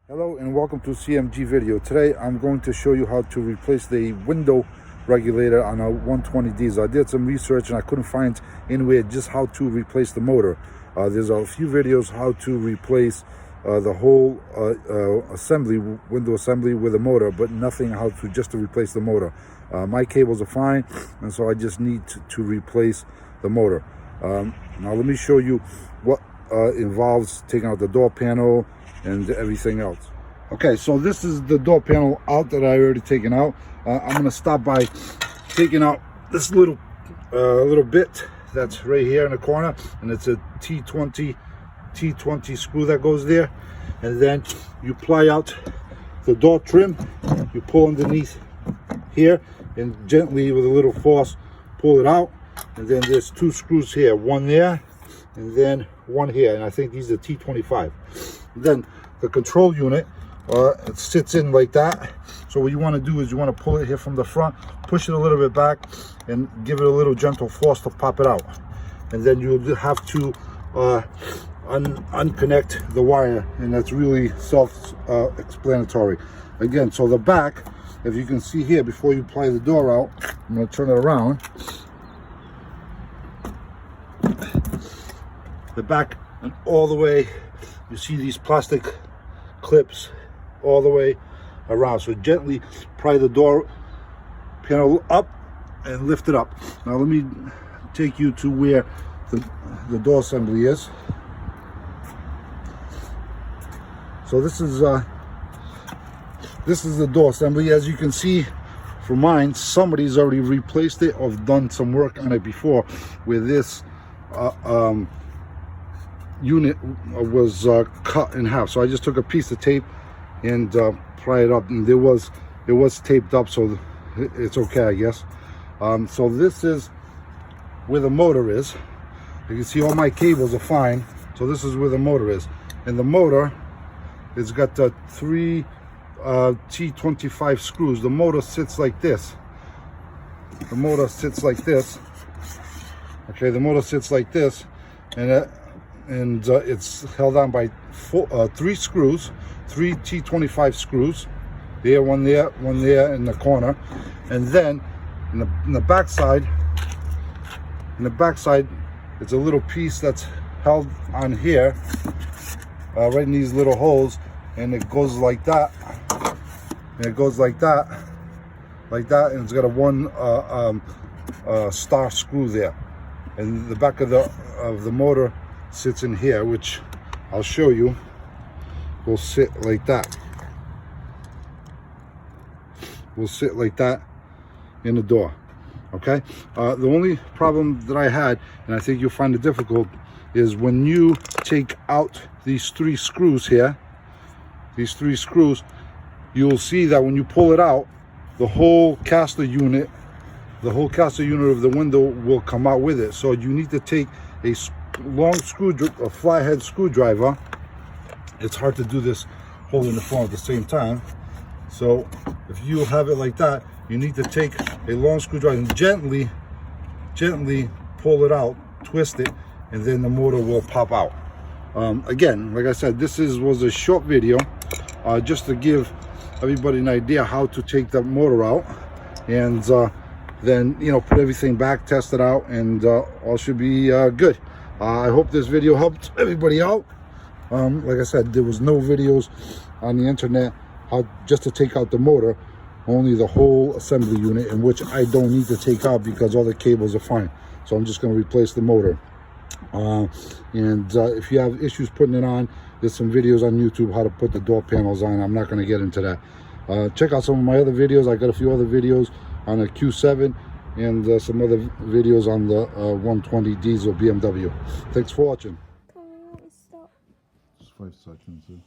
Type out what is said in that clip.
Hello and welcome to CMG video. Today I'm going to show you how to replace the window regulator on a 120 diesel. I did some research and I couldn't find anywhere just how to replace the motor. There's a few videos how to replace the whole window assembly with a motor, but nothing how to just to replace the motor. My cables are fine, and so I just need to replace the motor. Now let me show you what involves taking out the door panel and everything else. Okay, so this is the door panel out that I already taken out. I'm gonna start by taking out this little bit that's right here in the corner, and it's a T20 screw that goes there. And then you ply out the door trim, you pull underneath here and gently with a little force pull it out. And then there's two screws here, one there and then one here, and I think these are T25. Then the control unit, it sits in like that. So what you want to do is you want to pull it here from the front, push it a little bit back, and give it a little gentle force to pop it out. And then you'll have to unconnect the wire, and that's really self-explanatory. Again, so the back, if you can see here, before you ply the door out, I'm going to turn it around. The back and all the way, you see these plastic clips all the way around. So gently pry the door panel up and lift it up. Now let me take you to where the door assembly is. So this is the door assembly. As you can see from mine, somebody's already replaced it or done some work on it before, where this unit was cut in half. So I just took a piece of tape and pry it up, and it was taped up, so it's okay, I guess. So this is where the motor is. You can see all my cables are fine, so this is where the motor is. And the motor, it's got the three T25 screws. The motor sits like this. The motor sits like this. Okay, the motor sits like this, and it's held on by three screws, three T25 screws. There, one there in the corner, and then in the back side, it's a little piece that's held on here, right in these little holes, and it goes like that, and it goes like that, and it's got a one star screw there, and the back of the motor sits in here, which I'll show you. Will sit like that. Will sit like that in the door. Okay. The only problem that I had, and I think you'll find it difficult, is when you take out these three screws here. These three screws, you'll see that when you pull it out, the whole caster unit of the window will come out with it. So you need to take a long a flathead screwdriver. It's hard to do this holding the phone at the same time. So if you have it like that, you need to take a long screwdriver and gently pull it out, twist it, and then the motor will pop out. Again, like I said, this was a short video, just to give everybody an idea how to take the motor out, and then put everything back, test it out, and all should be good. I hope this video helped everybody out. Like I said, there was no videos on the internet how just to take out the motor, only the whole assembly unit, in which I don't need to take out because all the cables are fine. So I'm just going to replace the motor. If you have issues putting it on, there's some videos on YouTube how to put the door panels on. I'm not going to get into that. Check out some of my other videos. I got a few other videos on a Q7 and some other videos on the 120 diesel BMW. Thanks for watching. Stop. Just 5 seconds.